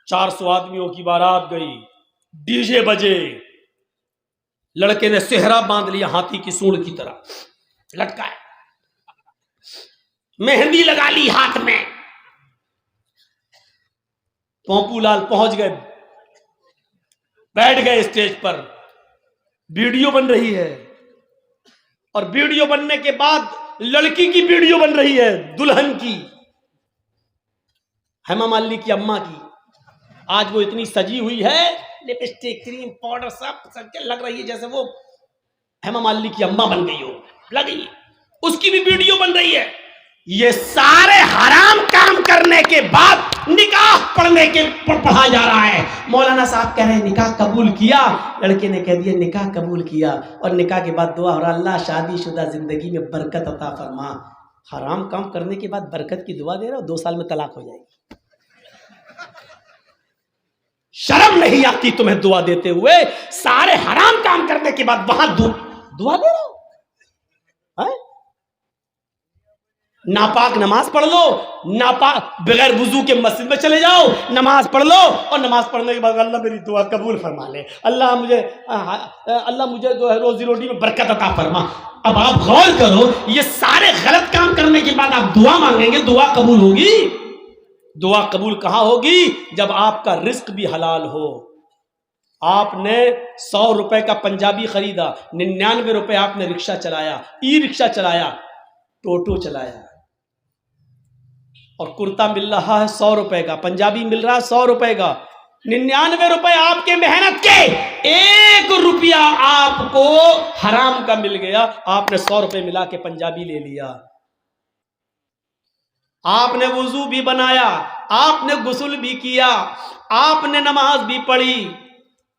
400 आदमियों की बारात गई, डीजे बजे, लड़के ने सेहरा बांध लिया हाथी की सूंड की तरह लटकाया, मेहंदी लगा ली हाथ में। पोंपूलाल पहुंच गए, बैठ गए स्टेज पर, वीडियो बन रही है और वीडियो बनने के बाद लड़की की वीडियो बन रही है, दुल्हन की, हेमा मालिनी की अम्मा की। आज वो इतनी सजी हुई है, लिपस्टिक, क्रीम, पाउडर सब लग रही है जैसे वो हेमा मालिनी की अम्मा बन गई हो, लगी है। उसकी भी वीडियो बन रही है। ये सारे हराम काम करने के बाद निकाह पढ़ा जा रहा है। मौलाना साहब कह रहे हैं निकाह कबूल किया, लड़के ने कह दिया निकाह कबूल किया, और निकाह के बाद दुआ हो रहा अल्लाह शादीशुदा जिंदगी में बरकत अता फरमा। हराम काम करने के बाद बरकत की दुआ दे रहा हो, 2 साल में तलाक हो जाएगी। शर्म नहीं आती तुम्हें दुआ देते हुए? सारे हराम काम करने के बाद वहां दुआ दे रहे हो? नापाक नमाज पढ़ लो, नापाक बगैर वुजू के मस्जिद में चले जाओ, नमाज पढ़ लो, और नमाज पढ़ने के बाद अल्लाह मेरी दुआ कबूल फरमा ले, अल्लाह मुझे जो है रोजी रोटी में बरकत अता फरमा। अब आप गौर करो, ये सारे गलत काम करने के बाद आप दुआ मांगेंगे, दुआ कबूल होगी? दुआ कबूल कहां होगी? जब आपका रिस्क भी हलाल हो। आपने 100 रुपए का पंजाबी खरीदा, 99 रुपए आपने रिक्शा चलाया, ई रिक्शा चलाया, टोटो चलाया, और कुर्ता मिल रहा है 100 रुपए का, पंजाबी मिल रहा है 100 रुपए का, 99 रुपए आपके मेहनत के, 1 रुपया आपको हराम का मिल गया। आपने 100 रुपए मिला के पंजाबी ले लिया, आपने वुजू भी बनाया, आपने गुस्ल भी किया, आपने नमाज भी पढ़ी,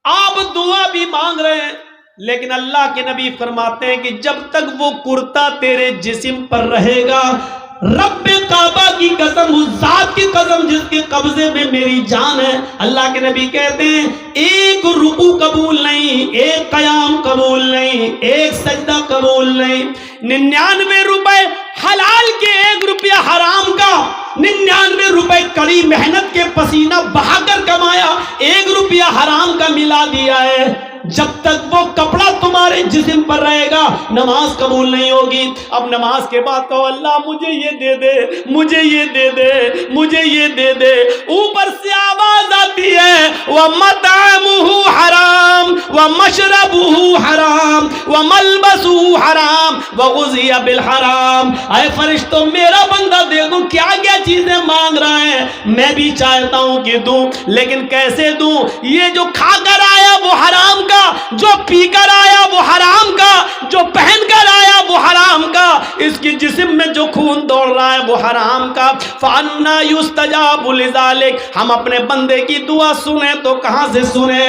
आप दुआ भी मांग रहे हैं, लेकिन अल्लाह के नबी फरमाते हैं कि जब तक वो कुर्ता तेरे जिस्म पर रहेगा, रब्बे काबा की कसम, उस जात की कसम जिसके कब्जे में मेरी जान है, अल्लाह के नबी कहते हैं 1 रुकू कबूल नहीं, 1 कयाम कबूल नहीं, 1 सजदा कबूल नहीं। 99 रुपए हलाल के, 1 रुपया हराम का, 99 रुपए कड़ी मेहनत के पसीना बहाकर कमाया, 1 रुपया हराम का मिला दिया है। जब तक वो कपड़ा तुम्हारे जिस्म पर रहेगा, नमाज कबूल नहीं होगी। अब नमाज के बाद कहो अल्लाह मुझे ये दे दे, मुझे ये दे दे, मुझे ये दे दे। ऊपर से आवाज आती है व मतामुहु हराम व मशरबुहु हराम व मलबसुहु हराम व गुज़िया बिल हराम। अरे फरिश्तों, मेरा बंदा देखो क्या क्या चीजें मांग रहा है, मैं भी चाहता हूं कि दूं, लेकिन कैसे दूं? ये जो खाकर आया वो हराम का, जो पीकर आया वो हराम का, जो पहनकर आया वो हराम का, इसके जिस्म में जो खून दौड़ रहा है वो हराम का। फअन्ना युस्तजाबु लिज़ालिक, हम अपने बंदे की दुआ सुने तो कहां से सुने?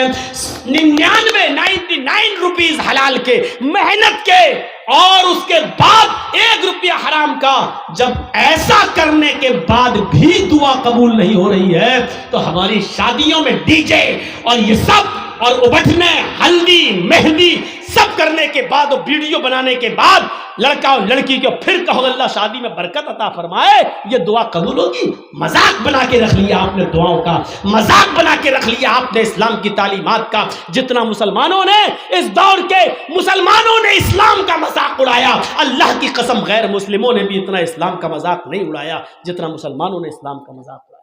99 रुपीस हलाल के, मेहनत के, और उसके बाद 1 रुपया हराम का। जब ऐसा करने के बाद भी दुआ कबूल नहीं हो रही है, तो हमारी शादियों में डीजे और ये सब, और उबटने, हल्दी, मेहंदी सब करने के बाद, और वीडियो बनाने के बाद लड़का और लड़की को फिर कहो अल्लाह शादी में बरकत अता फरमाए, ये दुआ कबूल होगी? मजाक बना के रख लिया आपने दुआओं का, मजाक बना के रख लिया आपने इस्लाम की तालीमात का। जितना मुसलमानों ने, इस दौर के मुसलमानों ने इस्लाम का मजाक उड़ाया, अल्लाह की कसम गैर मुस्लिमों ने भी इतना इस्लाम का मजाक नहीं उड़ाया जितना मुसलमानों ने इस्लाम का मजाक उड़ाया।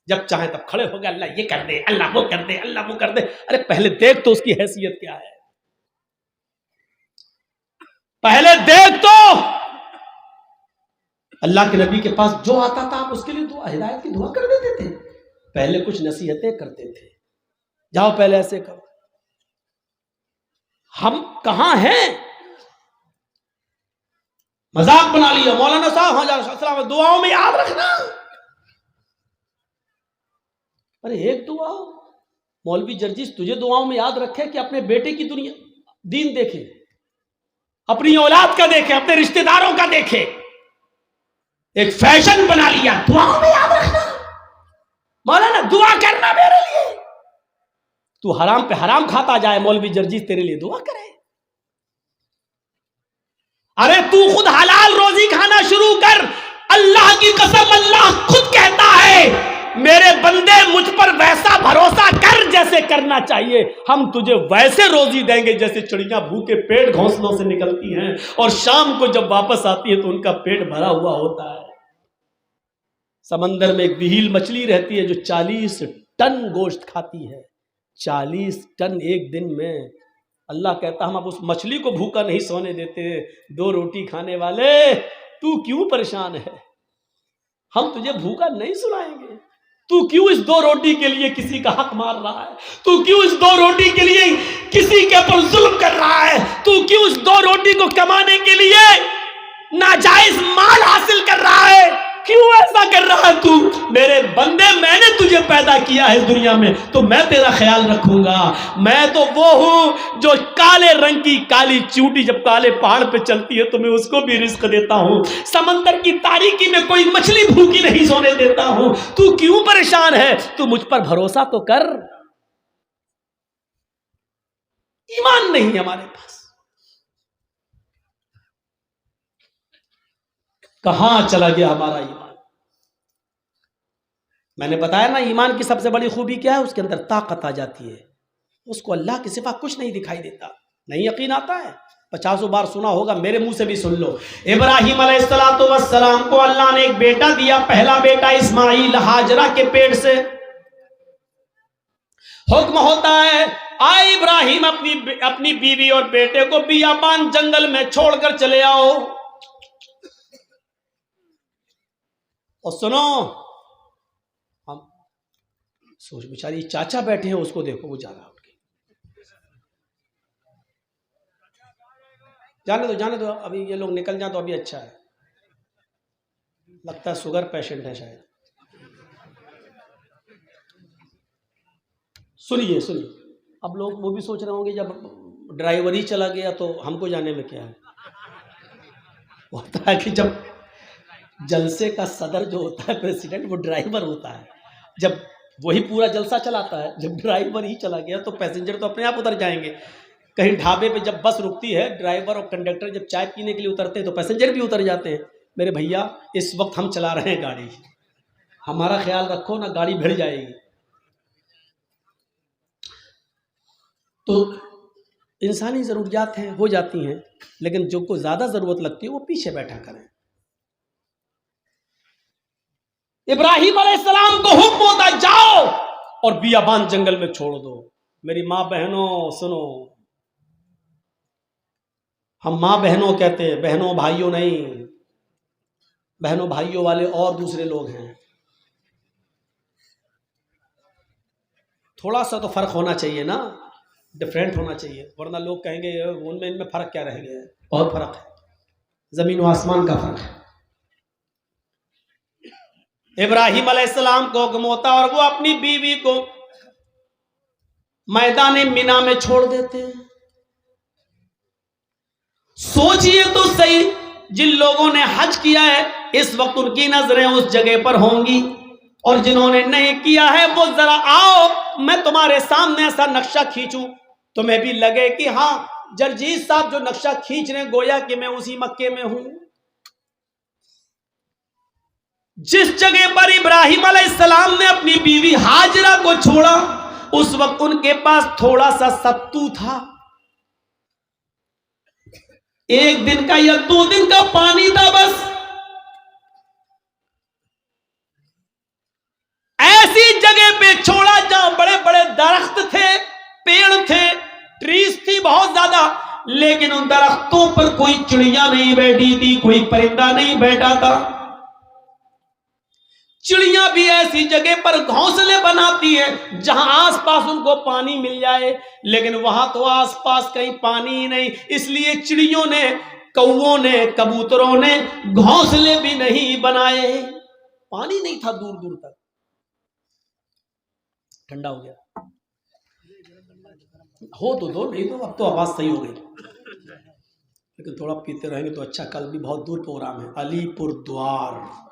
जब चाहे तब खड़े हो गए, अल्लाह ये कर दे, अल्लाह वो कर दे, अल्लाह वो कर दे। अरे पहले देख तो उसकी हैसियत क्या है, पहले देख तो। अल्लाह के नबी के पास जो आता था आप उसके लिए दुआ, हिदायत की दुआ कर देते थे। पहले कुछ नसीहतें करते थे, जाओ पहले ऐसे करो। हम कहां हैं? मजाक बना लिया। मौलाना साहब हाँ जा, दुआओं में याद रखना। अरे एक दुआ, मौलवी जर्जिस तुझे दुआओं में याद रखे कि अपने बेटे की दुनिया दीन देखे, अपनी औलाद का देखे, अपने रिश्तेदारों का देखे। एक फैशन बना लिया, दुआओं में याद रखना। मौलाना दुआ करना मेरे लिए, तू हराम पे हराम खाता जाए, मौलवी जर्जिस तेरे लिए दुआ करे। अरे तू खुद हलाल रोजी खाना शुरू कर। अल्लाह की कसम, अल्लाह खुद कहता है मेरे बंदे मुझ पर वैसा भरोसा कर जैसे करना चाहिए, हम तुझे वैसे रोजी देंगे जैसे चिड़िया भूखे पेट घोंसलों से निकलती हैं और शाम को जब वापस आती है तो उनका पेट भरा हुआ होता है। समंदर में एक विहील मछली रहती है जो 40 टन गोश्त खाती है। 40 टन एक दिन में। अल्लाह कहता हम अब उस मछली को भूखा नहीं सोने देते। 2 रोटी खाने वाले तू क्यों परेशान है, हम तुझे भूखा नहीं सुलाएंगे। तू क्यों इस 2 रोटी के लिए किसी का हक मार रहा है, तू क्यों इस 2 रोटी के लिए किसी के ऊपर जुल्म कर रहा है, तू क्यों इस 2 रोटी को कमाने के लिए नाजायज माल हासिल कर रहा है, क्यों ऐसा कर रहा है तू। मेरे बंदे मैंने तुझे पैदा किया है इस दुनिया में तो मैं तेरा ख्याल रखूंगा। मैं तो वो हूं जो काले रंग की काली चूंटी जब काले पहाड़ पे चलती है तो मैं उसको भी रिस्क देता हूं। समंदर की तारीकी में कोई मछली भूखी नहीं सोने देता हूं। तू क्यों परेशान है, तू मुझ पर भरोसा तो कर। ईमान नहीं हमारे पास, कहां चला गया हमारा ईमान। मैंने बताया ना ईमान की सबसे बड़ी खूबी क्या है, उसके अंदर ताकत आ जाती है, उसको अल्लाह के सिवा कुछ नहीं दिखाई देता। नहीं यकीन आता है, 50 बार सुना होगा, मेरे मुंह से भी सुन लो। इब्राहिम अलैहिस्सलाम को अल्लाह ने एक बेटा दिया, पहला बेटा इस्माइल हाजरा के पेट से। हुक्म होता है आए इब्राहिम अपनी बीवी और बेटे को बियाबान जंगल में छोड़कर चले आओ। और सुनो, हम सोच बेचारी चाचा बैठे हैं, उसको देखो वो जा रहा उठ के। जाने दो अभी ये लोग निकल जाए तो अभी अच्छा है। लगता है शुगर पेशेंट है शायद। सुनिए अब लोग वो भी सोच रहे होंगे जब ड्राइवर ही चला गया तो हमको जाने में क्या है। होता है कि जब जलसे का सदर जो होता है प्रेसिडेंट, वो ड्राइवर होता है। जब वही पूरा जलसा चलाता है, जब ड्राइवर ही चला गया तो पैसेंजर तो अपने आप उतर जाएंगे। कहीं ढाबे पे जब बस रुकती है, ड्राइवर और कंडक्टर जब चाय पीने के लिए उतरते हैं तो पैसेंजर भी उतर जाते हैं। मेरे भैया इस वक्त हम चला रहे हैं गाड़ी, हमारा ख्याल रखो ना, गाड़ी भिड़ जाएगी। तो इंसानी ज़रूरियात हैं, हो जाती हैं, लेकिन जो को ज़्यादा ज़रूरत लगती है वो पीछे बैठा करें। इब्राहिम अलैहिस्सलाम को हुक्म होता जाओ और बियाबान जंगल में छोड़ दो। मेरी माँ बहनों सुनो, हम माँ बहनों कहते हैं, बहनों भाइयों नहीं। बहनों भाइयों वाले और दूसरे लोग हैं। थोड़ा सा तो फर्क होना चाहिए ना, डिफरेंट होना चाहिए, वरना लोग कहेंगे उनमें इनमें फर्क क्या रह गया है। बहुत फर्क है, जमीन व आसमान का फर्क है। इब्राहिम अलैहिस्सलाम को हुक्म होता और वो अपनी बीवी को मैदान मिना में छोड़ देते हैं। सोचिए तो सही, जिन लोगों ने हज किया है इस वक्त उनकी नजरें उस जगह पर होंगी, और जिन्होंने नहीं किया है वो जरा आओ मैं तुम्हारे सामने ऐसा नक्शा खींचूं, तुम्हें भी लगे कि हाँ जरजीत साहब जो नक्शा खींच रहे हैं गोया कि मैं उसी मक्के में हूं। जिस जगह पर इब्राहिम अलैहिस्सलाम ने अपनी बीवी हाजरा को छोड़ा उस वक्त उनके पास थोड़ा सा सत्तू था, 1 दिन का या 2 दिन का पानी था बस। ऐसी जगह पे छोड़ा जहां बड़े बड़े दरख्त थे, पेड़ थे, ट्रीज थी बहुत ज्यादा, लेकिन उन दरख्तों पर कोई चिड़िया नहीं बैठी थी, कोई परिंदा नहीं बैठा था। चिड़िया भी ऐसी जगह पर घोंसले बनाती है जहां आसपास उनको पानी मिल जाए, लेकिन वहां तो आसपास कहीं पानी ही नहीं। इसलिए चिड़ियों ने, कौओं ने, कबूतरों ने घोंसले भी नहीं बनाए। पानी नहीं था दूर दूर तक। ठंडा हो गया हो तो दो, नहीं तो अब तो आवाज सही हो गई, लेकिन थोड़ा पीते रहेंगे तो अच्छा। कल भी बहुत दूर प्रोग्राम है, अलीपुर द्वार,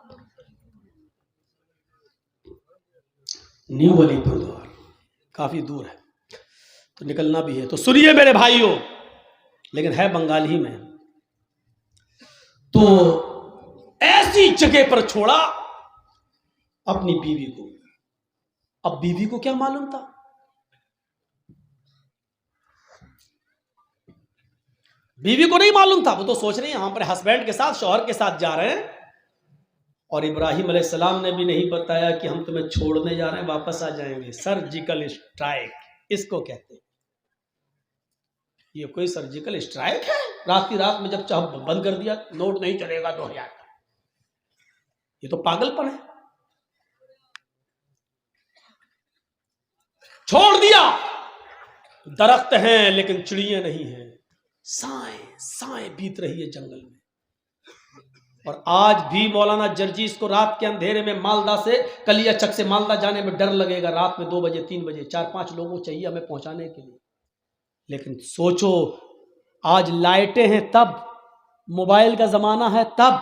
न्यू अलीपुर द्वार, काफी दूर है तो निकलना भी है। तो सुनिए मेरे भाइयों, लेकिन है बंगाल ही में। तो ऐसी जगह पर छोड़ा अपनी बीवी को, अब बीवी को क्या मालूम था? बीवी को नहीं मालूम था। वो तो सोच रही है हम अपने हस्बैंड के साथ, शौहर के साथ जा रहे हैं, और इब्राहिम अलैहिस्सलाम ने भी नहीं बताया कि हम तुम्हें छोड़ने जा रहे हैं, वापस आ जाएंगे। सर्जिकल स्ट्राइक इसको कहते हैं। ये कोई सर्जिकल स्ट्राइक है? रात की रात में जब चाह बंद कर दिया, नोट नहीं चलेगा 2000 का। ये तो पागलपन है। छोड़ दिया। दरख्त हैं लेकिन चिड़ियां नहीं हैं। साएं साएं बीत रही है जंगल में। और आज भी मौलाना जर्जीस को रात के अंधेरे में मालदा से, कलियाचक से मालदा जाने में डर लगेगा। रात में 2 बजे 3 बजे 4-5 लोगों चाहिए हमें पहुंचाने के लिए। लेकिन सोचो, आज लाइटें हैं तब, मोबाइल का जमाना है तब,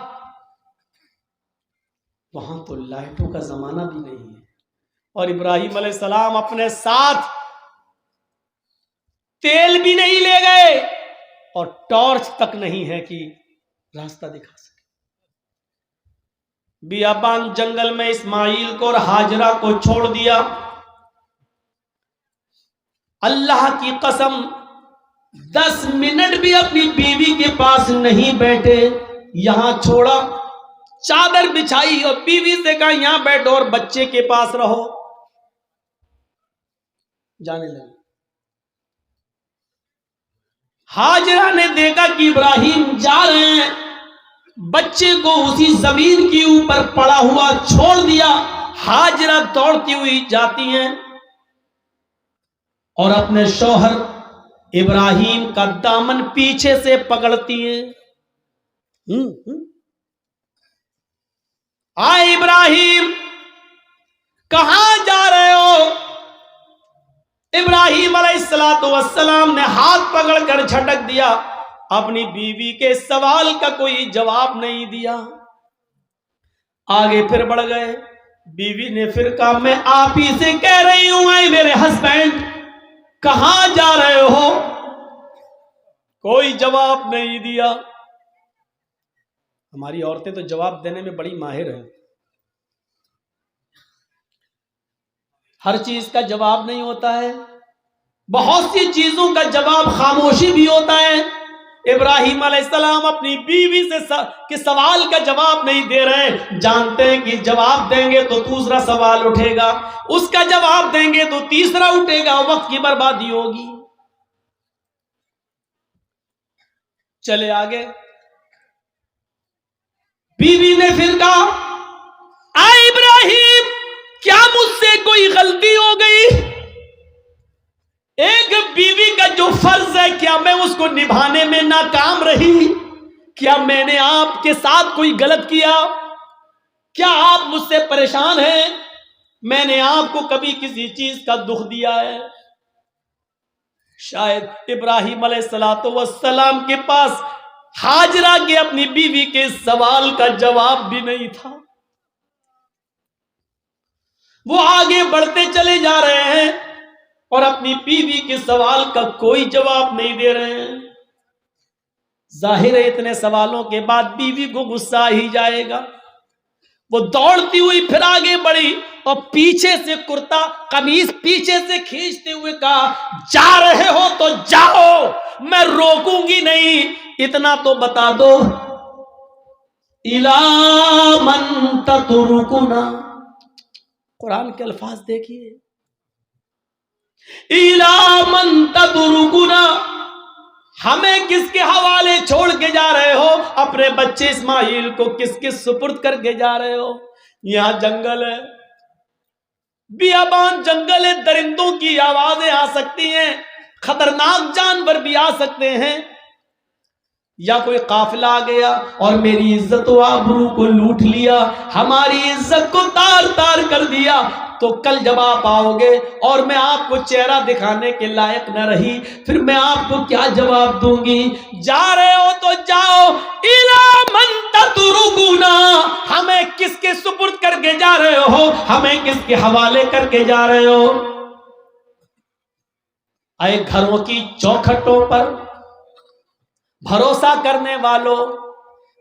वहां तो लाइटों का जमाना भी नहीं है। और इब्राहिम अलैहिस्सलाम अपने साथ तेल भी नहीं ले गए और टॉर्च तक नहीं है कि रास्ता दिखा सके। बियाबान जंगल में इस्माइल को और हाजरा को छोड़ दिया। अल्लाह की कसम 10 मिनट भी अपनी बीवी के पास नहीं बैठे। यहां छोड़ा, चादर बिछाई और बीवी से कहा यहां बैठो और बच्चे के पास रहो। जाने लगे। हाजरा ने देखा कि इब्राहिम जा रहे हैं, बच्चे को उसी जमीन के ऊपर पड़ा हुआ छोड़ दिया। हाजरा दौड़ती हुई जाती हैं और अपने शौहर इब्राहिम का दामन पीछे से पकड़ती हैं। आए इब्राहिम, कहां जा रहे हो? इब्राहिम अलैहिस्सलातु वस्सलाम ने हाथ पकड़कर झटक दिया। अपनी बीवी के सवाल का कोई जवाब नहीं दिया। आगे फिर बढ़ गए। बीवी ने फिर कहा मैं आप ही से कह रही हूं, आए मेरे हस्बैंड, कहां जा रहे हो? कोई जवाब नहीं दिया। हमारी औरतें तो जवाब देने में बड़ी माहिर हैं। हर चीज का जवाब नहीं होता है, बहुत सी चीजों का जवाब खामोशी भी होता है। इब्राहिम अलैहिस्सलाम अपनी बीवी से के सवाल का जवाब नहीं दे रहे हैं। जानते हैं कि जवाब देंगे तो दूसरा सवाल उठेगा, उसका जवाब देंगे तो तीसरा उठेगा, वक्त की बर्बादी होगी। चले आगे। बीवी ने फिर कहा आए इब्राहिम, क्या मुझसे कोई गलती हो गई? एक बीवी का जो फर्ज है, क्या मैं उसको निभाने में नाकाम रही? क्या मैंने आपके साथ कोई गलत किया? क्या आप मुझसे परेशान हैं? मैंने आपको कभी किसी चीज का दुख दिया है? शायद इब्राहिम अलैहिस्सलातु वस्सलाम के पास हाजरा के अपनी बीवी के सवाल का जवाब भी नहीं था। वो आगे बढ़ते चले जा रहे हैं और अपनी बीवी के सवाल का कोई जवाब नहीं दे रहे हैं। जाहिर है इतने सवालों के बाद बीवी को गुस्सा ही जाएगा। वो दौड़ती हुई फिर आगे बढ़ी और पीछे से कुर्ता कमीज पीछे से खींचते हुए कहा जा रहे हो तो जाओ, मैं रोकूंगी नहीं। इतना तो बता दो, इला मन ततरुकुना, कुरान के अल्फाज देखिए, इला मन ततरुकुना, हमें किसके हवाले छोड़ के जा रहे हो? अपने बच्चे इस्माइल को किसके सुपुर्द करके जा रहे हो? यहां जंगल है, बियाबान जंगल है, दरिंदों की आवाजें आ सकती हैं, खतरनाक जानवर भी आ सकते हैं, या कोई काफिला आ गया और मेरी इज्जत व आबरू को लूट लिया, हमारी इज्जत को तार तार कर दिया, तो कल जब आप आओगे और मैं आपको चेहरा दिखाने के लायक न रही, फिर मैं आपको क्या जवाब दूंगी? जा रहे हो तो जाओ, इला मन ततरुकुना, हमें किसके सुपुर्द करके जा रहे हो? हमें किसके हवाले करके जा रहे हो? आए घरों की चौखटों पर भरोसा करने वालों,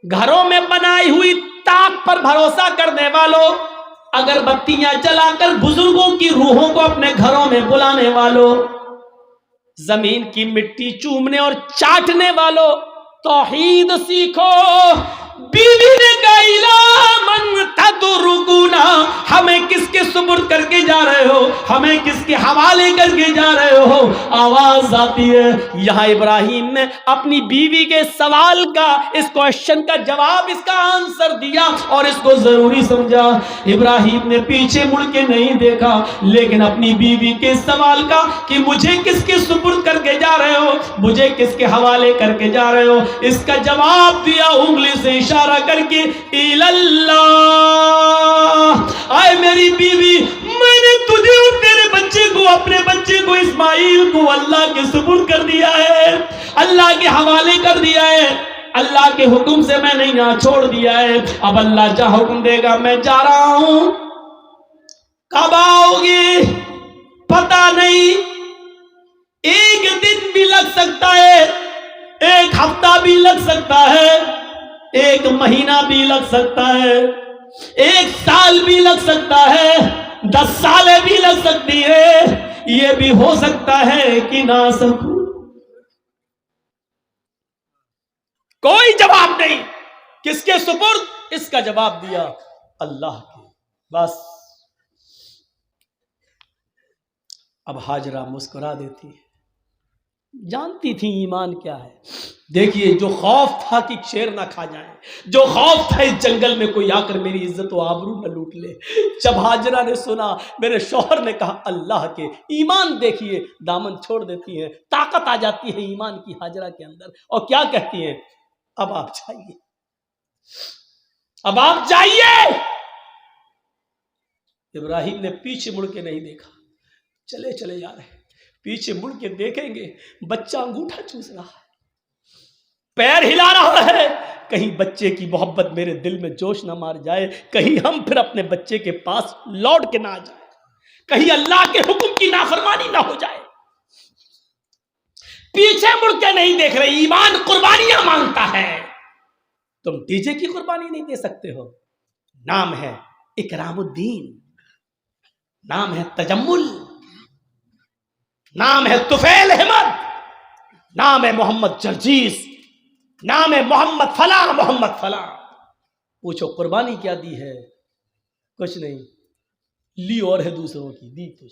घरों में बनाई हुई ताक पर भरोसा करने वालों, अगरबत्तियां जलाकर बुजुर्गों की रूहों को अपने घरों में बुलाने वालों, जमीन की मिट्टी चूमने और चाटने वालों, तौहीद सीखो। बीवी ने कहा इला मन तदरुकुना, हमें किसके सुपुर्द करके जा रहे हो, हमें किसके हवाले करके जा रहे हो। आवाज आती है। यहां इब्राहिम ने अपनी बीवी के सवाल का, इस क्वेश्चन का जवाब, इसका आंसर दिया और इसको जरूरी समझा। इब्राहिम ने पीछे मुड़ के नहीं देखा, लेकिन अपनी बीवी के सवाल का कि मुझे किसके सुपुर्द करके जा रहे हो, मुझे किसके हवाले करके जा रहे हो, इसका जवाब दिया उंगली से इशारा करके, इल्लल्लाह। आए मेरी बीवी, मैंने तुझे और तेरे बच्चे को, अपने बच्चे को इस्माइल को अल्लाह के सुपुर्द कर दिया है, अल्लाह के हवाले कर दिया है। अल्लाह के हुक्म से मैंने यहां छोड़ दिया है। अब अल्लाह जहां हुक्म देगा मैं जा रहा हूं। कब आओगे पता नहीं, एक दिन भी लग सकता है, एक हफ्ता भी लग सकता है, एक महीना भी लग सकता है, एक साल भी लग सकता है, 10 सालें भी लग सकती है। ये भी हो सकता है कि ना सकूं। कोई जवाब नहीं, किसके सुपुर्द, इसका जवाब दिया अल्लाह के। बस अब हाजरा मुस्कुरा देती है, जानती थी ईमान क्या है। देखिए, जो खौफ था कि शेर ना खा जाए, जो खौफ था इस जंगल में कोई आकर मेरी इज्जत व आबरू न लूट ले, जब हाजरा ने सुना, मेरे शौहर ने कहा अल्लाह के। ईमान देखिए, दामन छोड़ देती है, ताकत आ जाती है ईमान की हाजरा के अंदर, और क्या कहती है, अब आप जाइए, अब आप जाइए। इब्राहिम ने पीछे मुड़ के नहीं देखा, चले चले जा रहे। पीछे मुड़ के देखेंगे, बच्चा अंगूठा चूस रहा है, पैर हिला रहा है। कहीं बच्चे की मोहब्बत मेरे दिल में जोश ना मार जाए, कहीं हम फिर अपने बच्चे के पास लौट के ना आ जाए, कहीं अल्लाह के हुक्म की नाफरमानी ना हो जाए। पीछे मुड़ के नहीं देख रहे। ईमान कुर्बानियां मांगता है। तुम डीजे की कुर्बानी नहीं दे सकते हो। नाम है इकरामुद्दीन, नाम है तजम्मुल, नाम है तुफैल अहमद, नाम है मोहम्मद जर्जीस, नाम है मोहम्मद फला, मोहम्मद फला। पूछो कुर्बानी क्या दी है? कुछ नहीं, ली और है दूसरों की, दी तुझ।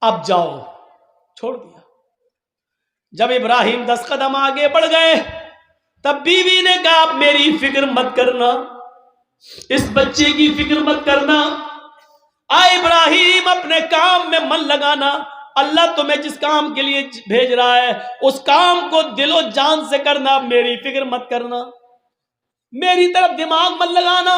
अब जाओ, छोड़ दिया। जब इब्राहिम 10 कदम आगे बढ़ गए, तब बीवी ने कहा आप मेरी फिक्र मत करना, इस बच्चे की फिक्र मत करना। इब्राहिम अपने काम में मन लगाना। अल्लाह तुम्हें जिस काम के लिए भेज रहा है उस काम को दिलो जान से करना, मेरी फिक्र मत करना, मेरी तरफ दिमाग मत लगाना,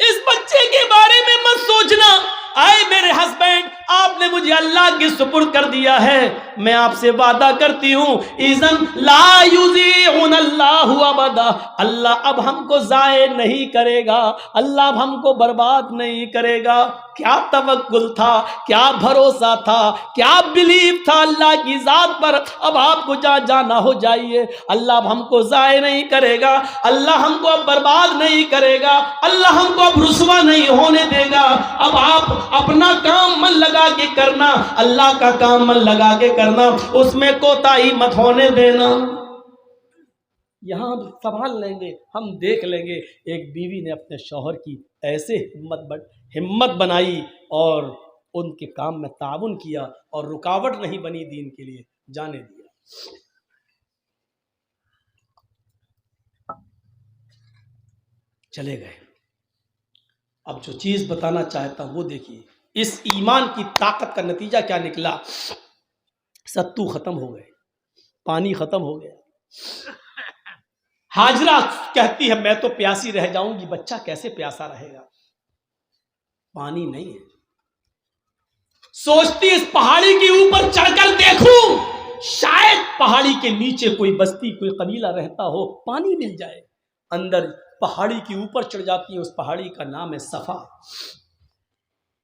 इस बच्चे के बारे में मत सोचना। आए मेरे हस्बैंड, आपने मुझे अल्लाह के सुपुर्द कर दिया है, मैं आपसे वादा करती हूं, इज़न ला युज़ीउनल्लाहु अबदा, अल्लाह अब हमको ज़ाये नहीं करेगा, अल्लाह अब हमको बर्बाद नहीं करेगा। क्या तवक्कुल था, क्या भरोसा था, क्या बिलीव था अल्लाह की जात पर। अब आपको जहाँ जाना हो जाइए, अल्लाह अब हमको ज़ाये नहीं करेगा, अल्लाह हमको अब बर्बाद नहीं करेगा, अल्लाह हमको अब रुसवा नहीं होने देगा। अब आप अपना काम मन लगा के करना, अल्लाह का काम मन लगा के करना, उसमें कोताही मत होने देना। यहां हम संभाल लेंगे, हम देख लेंगे। एक बीवी ने अपने शौहर की ऐसे हिम्मत बनाई और उनके काम में ताउन किया और रुकावट नहीं बनी दीन के लिए, जाने दिया। चले गए। अब जो चीज बताना चाहता हूं वो देखिए, इस ईमान की ताकत का नतीजा क्या निकला। सत्तू खत्म हो गए, पानी खत्म हो गया। हाजरा कहती है मैं तो प्यासी रह जाऊंगी, बच्चा कैसे प्यासा रहेगा, पानी नहीं है। सोचती इस पहाड़ी के ऊपर चढ़कर देखूं, शायद पहाड़ी के नीचे कोई बस्ती, कोई कबीला रहता हो, पानी मिल जाए। अंदर पहाड़ी के ऊपर चढ़ जाती है, उस पहाड़ी का नाम है सफा।